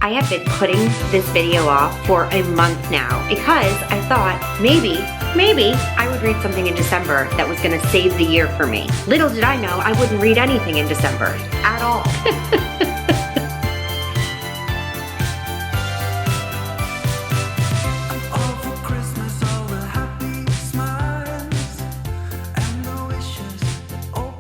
I have been putting this video off for a month now because I thought maybe I would read something in December that was gonna save the year for me. Little did I know I wouldn't read anything in December at all.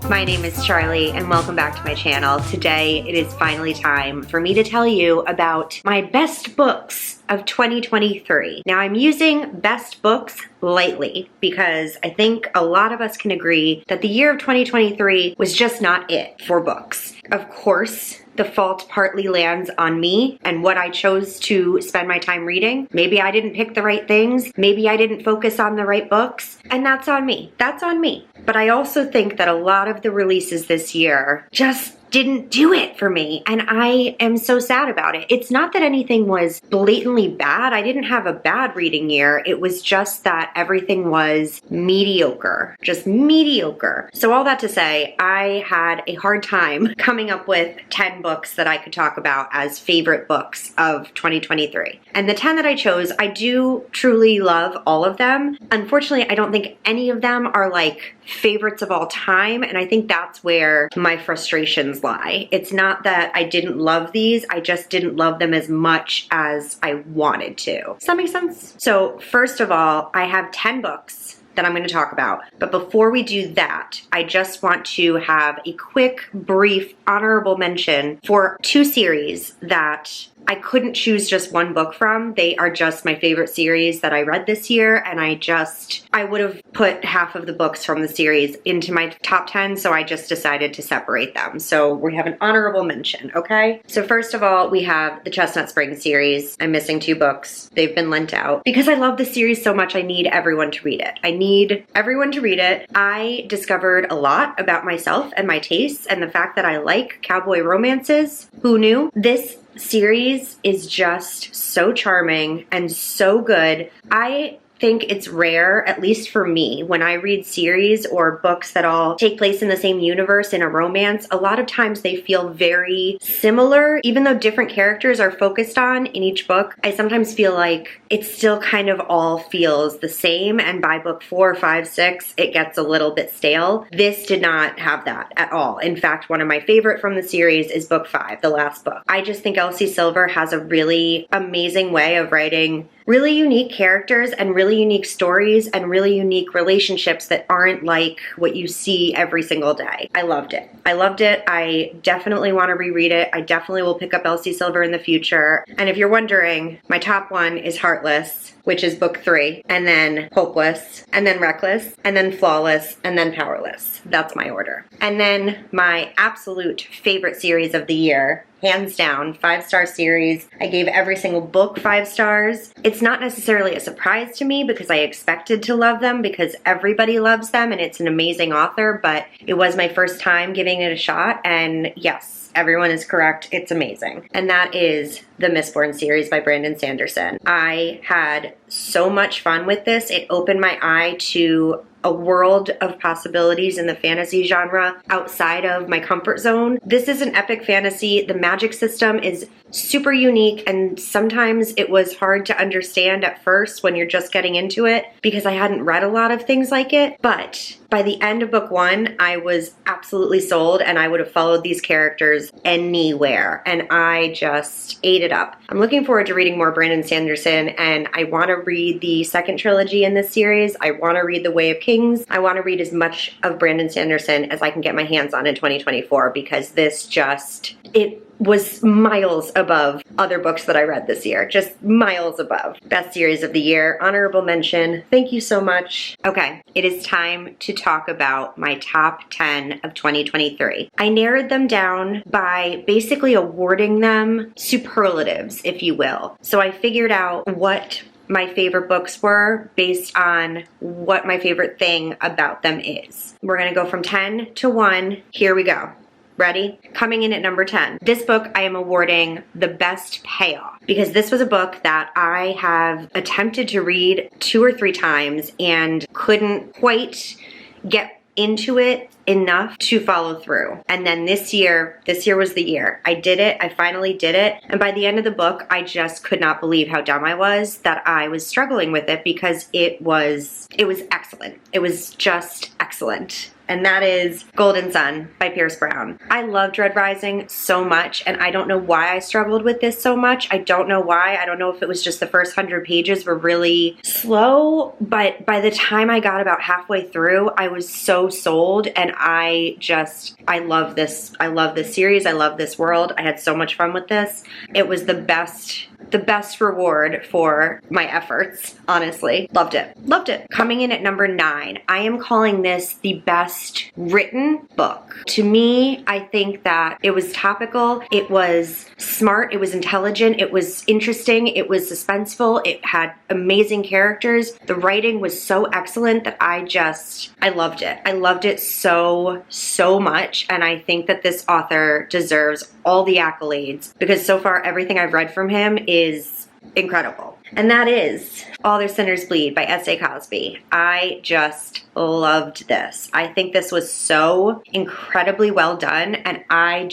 My name is Charlie and welcome back to my channel. Today it is finally time for me to tell you about my best books of 2023. Now I'm using best books lightly because I think a lot of us can agree that the year of 2023 was just not it for books. Of course, the fault partly lands on me and what I chose to spend my time reading. Maybe I didn't pick the right things. Maybe I didn't focus on the right books. And that's on me. That's on me. But I also think that a lot of the releases this year just didn't do it for me, and I am so sad about it. It's not that anything was blatantly bad. I didn't have a bad reading year. It was just that everything was mediocre, just mediocre. So all that to say, I had a hard time coming up with 10 books that I could talk about as favorite books of 2023. And the 10 that I chose, I do truly love all of them. Unfortunately, I don't think any of them are like favorites of all time, and I think that's where my frustrations lie. It's not that I didn't love these, I just didn't love them as much as I wanted to. Does that make sense? So first of all, I have 10 books that I'm going to talk about. But before we do that, I just want to have a quick, brief, honorable mention for two series that I couldn't choose just one book from. They are just my favorite series that I read this year, and I would have put half of the books from the series into my top 10, so I just decided to separate them. So we have an honorable mention, okay? So first of all, we have the Chestnut Springs series. I'm missing 2 books. They've been lent out. Because I love the series so much, I need everyone to read it. I need everyone to read it. I discovered a lot about myself and my tastes and the fact that I like cowboy romances. Who knew? This series is just so charming and so good. I think it's rare, at least for me, when I read series or books that all take place in the same universe in a romance, a lot of times they feel very similar. Even though different characters are focused on in each book, I sometimes feel like it still kind of all feels the same, and by book 4, 5, 6, it gets a little bit stale. This did not have that at all. In fact, one of my favorite from the series is book 5, the last book. I just think Elsie Silver has a really amazing way of writing really unique characters and really unique stories and really unique relationships that aren't like what you see every single day. I loved it. I loved it. I definitely want to reread it. I definitely will pick up Elsie Silver in the future. And if you're wondering, my top one is Heartless, which is book 3, and then Hopeless, and then Reckless, and then Flawless, and then Powerless. That's my order. And then my absolute favorite series of the year, hands down, 5-star series. I gave every single book 5 stars. It's not necessarily a surprise to me because I expected to love them because everybody loves them and it's an amazing author, but it was my first time giving it a shot, and yes, everyone is correct. It's amazing. And that is the Mistborn series by Brandon Sanderson. I had so much fun with this. It opened my eye to a world of possibilities in the fantasy genre outside of my comfort zone. This is an epic fantasy. The magic system is super unique, and sometimes it was hard to understand at first when you're just getting into it because I hadn't read a lot of things like it. But by the end of book 1, I was absolutely sold, and I would have followed these characters anywhere, and I just ate it up. I'm looking forward to reading more Brandon Sanderson, and I want to read the second trilogy in this series. I want to read The Way of Kings. I want to read as much of Brandon Sanderson as I can get my hands on in 2024 because this just, it was miles above other books that I read this year. Just miles above. Best series of the year. Honorable mention. Thank you so much. Okay, it is time to talk about my top 10 of 2023. I narrowed them down by basically awarding them superlatives, if you will. So I figured out what my favorite books were based on what my favorite thing about them is. We're gonna go from 10 to 1. Here we go. Ready? Coming in at number 10. This book I am awarding the best payoff because this was a book that I have attempted to read 2 or 3 times and couldn't quite get into it enough to follow through. And then this year was the year. I did it. I finally did it. And by the end of the book, I just could not believe how dumb I was that I was struggling with it, because it was excellent. It was just excellent. And that is Golden Sun by Pierce Brown. I loved Red Rising so much, and I don't know why I struggled with this so much. I don't know why. I don't know if it was just the first 100 pages were really slow, but by the time I got about halfway through, I was so sold, and I love this. I love this series. I love this world. I had so much fun with this. It was the best reward for my efforts, honestly. Loved it. Loved it. Coming in at number 9, I am calling this the best written book. To me, I think that it was topical, it was smart, it was intelligent, it was interesting, it was suspenseful, it had amazing characters. The writing was so excellent that I loved it. I loved it so much, and I think that this author deserves all the accolades, because so far everything I've read from him is incredible. And that is All Their Sinners Bleed by S.A. Cosby. I just loved this. I think this was so incredibly well done, and I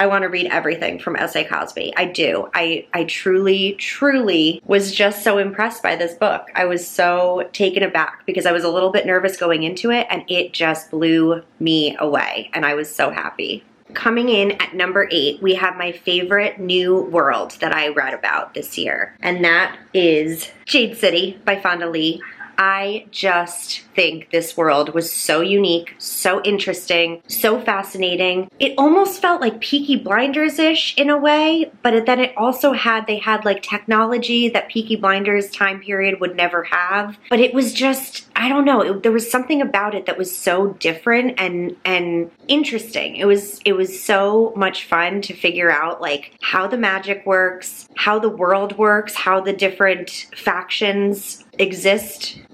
want to read everything from S.A. Cosby. I do. I truly was just so impressed by this book. I was so taken aback because I was a little bit nervous going into it, and it just blew me away, and I was so happy. Coming in at number 8, we have my favorite new world that I read about this year, and that is Jade City by Fonda Lee. I just think this world was so unique, so interesting, so fascinating. It almost felt like Peaky Blinders-ish in a way, but then it also they had like technology that Peaky Blinders time period would never have. But it was just, I don't know, there was something about it that was so different and interesting. It was so much fun to figure out like how the magic works, how the world works, how the different factions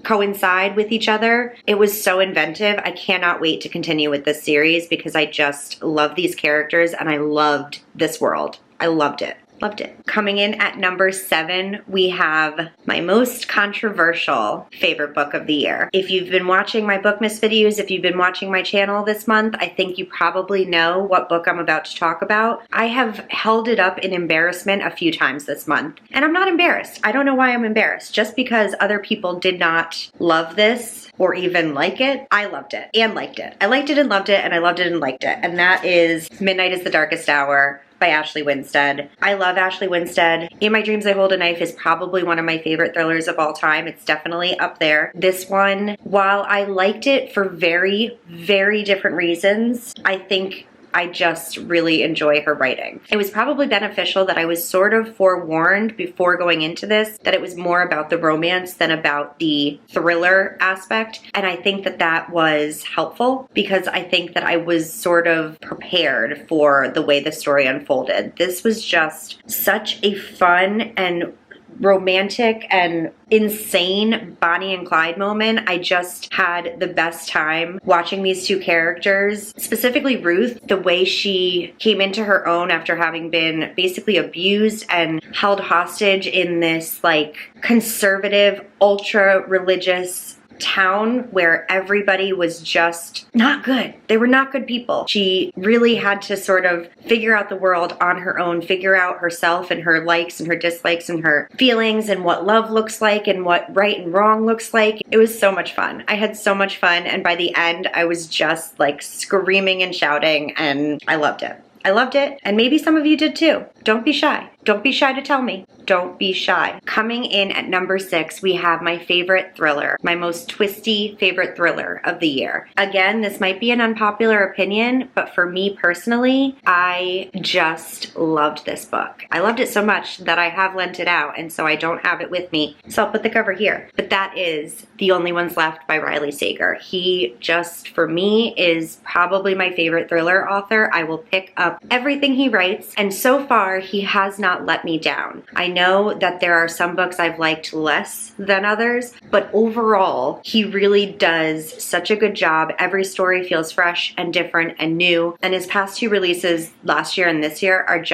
coincide with each other. It was so inventive. I cannot wait to continue with this series because I just love these characters and I loved this world. I loved it. Loved it. Coming in at number 7, we have my most controversial favorite book of the year. If you've been watching my Bookmas videos, if you've been watching my channel this month, I think you probably know what book I'm about to talk about. I have held it up in embarrassment a few times this month, and I'm not embarrassed. I don't know why I'm embarrassed. Just because other people did not love this or even like it, I loved it and liked it. I liked it and loved it, and I loved it and liked it. And that is Midnight is the Darkest Hour by Ashley Winstead. I love Ashley Winstead. In My Dreams I Hold a Knife is probably one of my favorite thrillers of all time. It's definitely up there. This one, while I liked it for very, very different reasons, I think I just really enjoy her writing. It was probably beneficial that I was sort of forewarned before going into this that it was more about the romance than about the thriller aspect. And I think that that was helpful because I think that I was sort of prepared for the way the story unfolded. This was just such a fun and romantic and insane Bonnie and Clyde moment. I just had the best time watching these two characters, specifically Ruth, the way she came into her own after having been basically abused and held hostage in this like conservative, ultra religious town where everybody was just not good. They were not good people. She really had to sort of figure out the world on her own, figure out herself and her likes and her dislikes and her feelings and what love looks like and what right and wrong looks like. It was so much fun. I had so much fun, and by the end I was just like screaming and shouting, and I loved it. I loved it, and maybe some of you did too. Don't be shy. Don't be shy to tell me. Don't be shy. Coming in at number 6, we have my favorite thriller, my most twisty favorite thriller of the year. Again, this might be an unpopular opinion, but for me personally, I just loved this book. I loved it so much that I have lent it out, and so I don't have it with me, so I'll put the cover here. But that is The Only Ones Left by Riley Sager. He just, for me, is probably my favorite thriller author. I will pick up everything he writes, and so far, far, he has not let me down. I know that there are some books I've liked less than others, but overall, he really does such a good job. Every story feels fresh and different and new, and his past two releases last year and this year are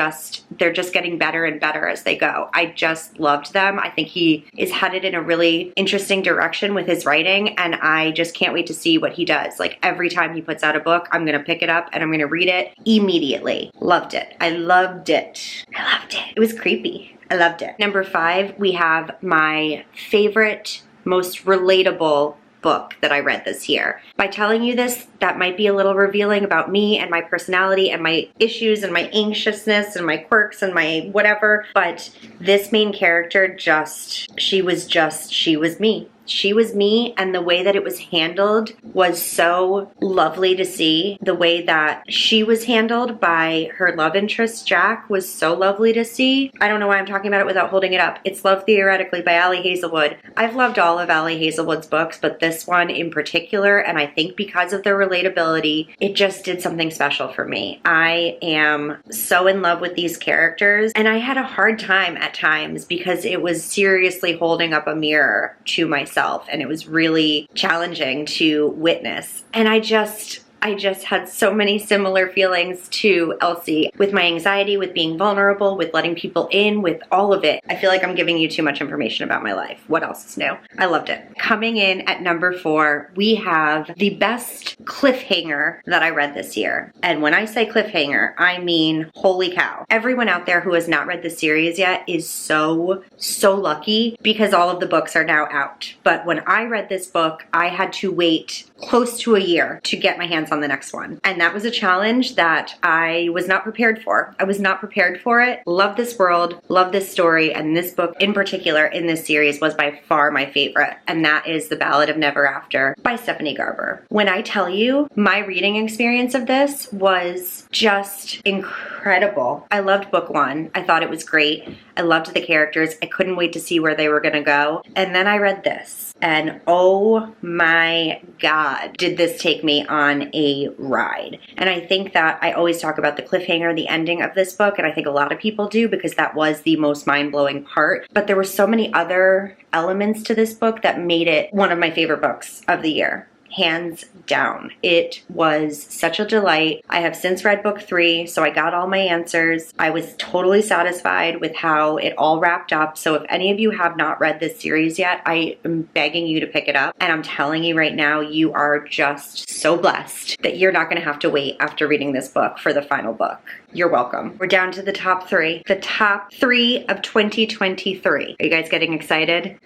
they're just getting better and better as they go. I just loved them. I think he is headed in a really interesting direction with his writing, and I just can't wait to see what he does. Like, every time he puts out a book, I'm gonna pick it up and I'm gonna read it immediately. Loved it. I loved it. I loved it. It was creepy. I loved it. Number 5, we have my favorite, most relatable book that I read this year. By telling you this, that might be a little revealing about me and my personality and my issues and my anxiousness and my quirks and my whatever, but this main character she was me. She was me, and the way that it was handled was so lovely to see. The way that she was handled by her love interest, Jack, was so lovely to see. I don't know why I'm talking about it without holding it up. It's Love Theoretically by Ali Hazelwood. I've loved all of Ali Hazelwood's books, but this one in particular, and I think because of the relatability, it just did something special for me. I am so in love with these characters, and I had a hard time at times because it was seriously holding up a mirror to myself. And it was really challenging to witness. And I just had so many similar feelings to Elsie, with my anxiety, with being vulnerable, with letting people in, with all of it. I feel like I'm giving you too much information about my life. What else is new? I loved it. Coming in at number 4, we have the best cliffhanger that I read this year. And when I say cliffhanger, I mean, holy cow. Everyone out there who has not read the series yet is so lucky, because all of the books are now out. But when I read this book, I had to wait close to a year to get my hands on the next one. And that was a challenge that I was not prepared for. I was not prepared for it. Love this world, love this story, and this book in particular in this series was by far my favorite, and that is The Ballad of Never After by Stephanie Garber. When I tell you, my reading experience of this was just incredible. I loved book 1. I thought it was great. I loved the characters. I couldn't wait to see where they were gonna go. And then I read this, and oh my God, did this take me on a ride. And I think that I always talk about the cliffhanger, the ending of this book, and I think a lot of people do, because that was the most mind-blowing part. But there were so many other elements to this book that made it one of my favorite books of the year. Hands down. It was such a delight. I have since read book 3, so I got all my answers. I was totally satisfied with how it all wrapped up. So if any of you have not read this series yet, I am begging you to pick it up. And I'm telling you right now, you are just so blessed that you're not going to have to wait after reading this book for the final book. You're welcome. We're down to the top 3. The top 3 of 2023. Are you guys getting excited?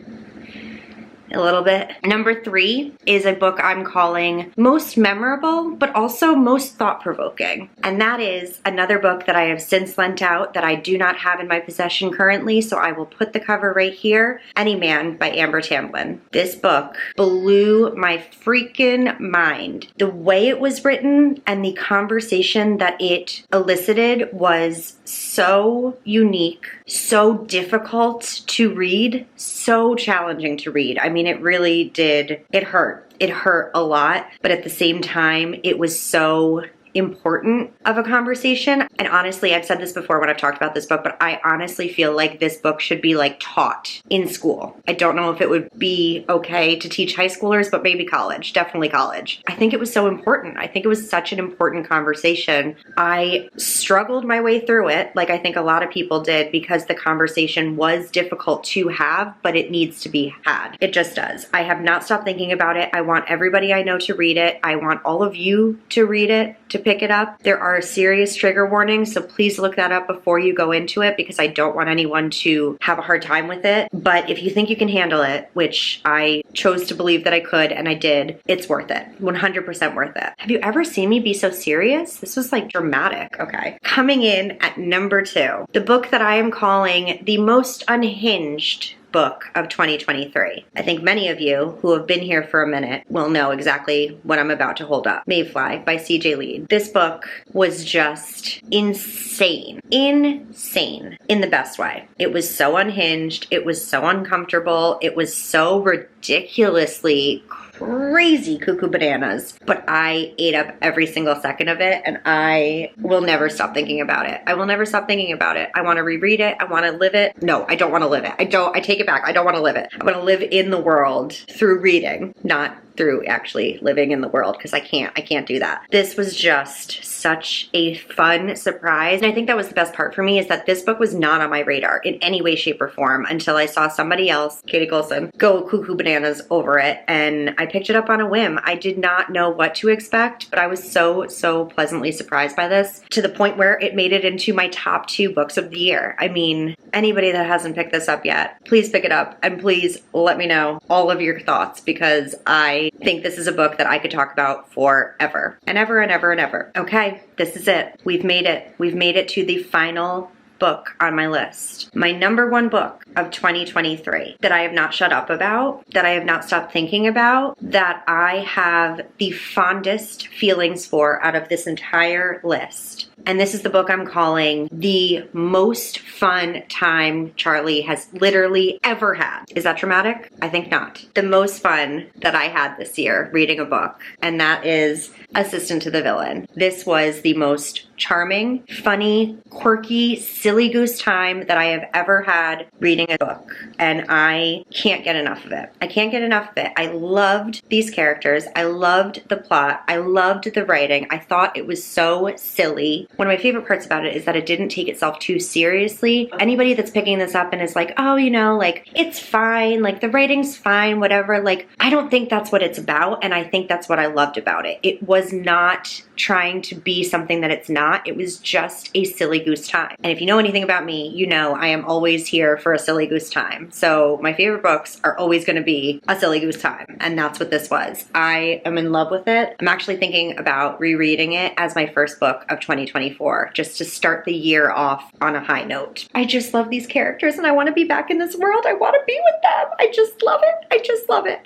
A little bit. Number 3 is a book I'm calling most memorable, but also most thought-provoking. And that is another book that I have since lent out that I do not have in my possession currently, so I will put the cover right here. Any Man by Amber Tamblyn. This book blew my freaking mind. The way it was written and the conversation that it elicited was so unique, so difficult to read, so challenging to read. I mean, it really did. It hurt. It hurt a lot, but at the same time, it was so important of a conversation. And honestly, I've said this before when I've talked about this book, but I honestly feel like this book should be like taught in school. I don't know if it would be okay to teach high schoolers, but maybe college, definitely college. I think it was so important. I think it was such an important conversation. I struggled my way through it, like I think a lot of people did, because the conversation was difficult to have, but it needs to be had. It just does. I have not stopped thinking about it. I want everybody I know to read it. I want all of you to read it, to pick it up. There are serious trigger warnings, so please look that up before you go into it, because I don't want anyone to have a hard time with it. But if you think you can handle it, which I chose to believe that I could, and I did, it's worth it. 100% worth it. Have you ever seen me be so serious? This was like dramatic. Okay. Coming in at number 2, the book that I am calling the most unhinged book of 2023. I think many of you who have been here for a minute will know exactly what I'm about to hold up. Mayfly by C.J. Lead. This book was just insane. Insane in the best way. It was so unhinged. It was so uncomfortable. It was so ridiculously crazy cuckoo bananas, but I ate up every single second of it, and I will never stop thinking about it. I will never stop thinking about it. I want to reread it. I want to live it. No, I don't want to live it. I take it back. I don't want to live it. I want to live in the world through reading, not through actually living in the world, because I can't do that. This was just such a fun surprise. And I think that was the best part for me, is that this book was not on my radar in any way, shape, or form until I saw somebody else, Katie Coulson, go cuckoo bananas over it, and I picked it up on a whim. I did not know what to expect, but I was so pleasantly surprised by this, to the point where it made it into my top 2 books of the year. I mean, anybody that hasn't picked this up yet, please pick it up, and please let me know all of your thoughts, because I think this is a book that I could talk about forever and ever and ever and ever. Okay, this is it. We've made it. We've made it to the final book on my list. My number 1 book of 2023 that I have not shut up about, that I have not stopped thinking about, that I have the fondest feelings for out of this entire list. And this is the book I'm calling the most fun time Charlie has literally ever had. Is that dramatic? I think not. The most fun that I had this year reading a book, and that is Assistant to the Villain. This was the most charming, funny, quirky, silly goose time that I have ever had reading a book, and I can't get enough of it. I can't get enough of it. I loved these characters. I loved the plot. I loved the writing. I thought it was so silly. One of my favorite parts about it is that it didn't take itself too seriously. Anybody that's picking this up and is like, oh, you know, like, it's fine, like, the writing's fine, whatever, like, I don't think that's what it's about, and I think that's what I loved about it. It was not trying to be something that it's not. It was just a silly goose time. And if you know anything about me, you know I am always here for a silly goose time. So my favorite books are always going to be a silly goose time, and that's what this was. I am in love with it. I'm actually thinking about rereading it as my first book of 2024, just to start the year off on a high note. I just love these characters, and I want to be back in this world. I want to be with them. I just love it. I just love it.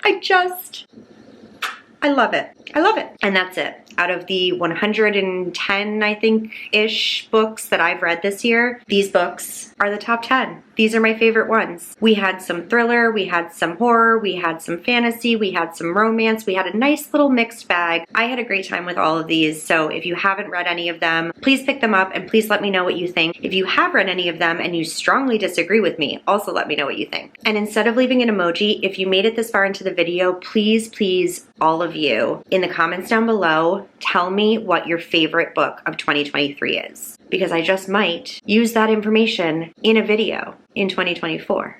I love it. I love it. And that's it. Out of the 110, I think, ish books that I've read this year, these books are the top 10. These are my favorite ones. We had some thriller, we had some horror, we had some fantasy, we had some romance, we had a nice little mixed bag. I had a great time with all of these, so if you haven't read any of them, please pick them up and please let me know what you think. If you have read any of them and you strongly disagree with me, also let me know what you think. And instead of leaving an emoji, if you made it this far into the video, please, all of you, in the comments down below, tell me what your favorite book of 2023 is, because I just might use that information in a video in 2024.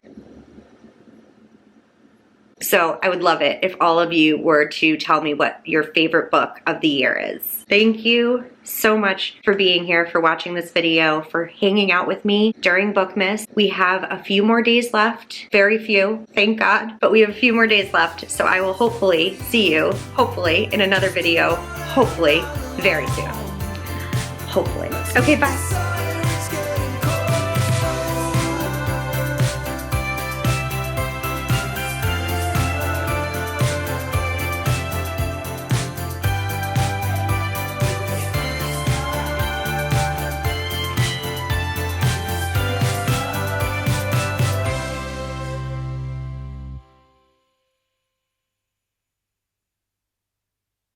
So I would love it if all of you were to tell me what your favorite book of the year is. Thank you so much for being here, for watching this video, for hanging out with me during Bookmas. We have a few more days left. Very few, thank God, but we have a few more days left. So I will hopefully see you, in another video, hopefully very soon. Hopefully. Okay, bye.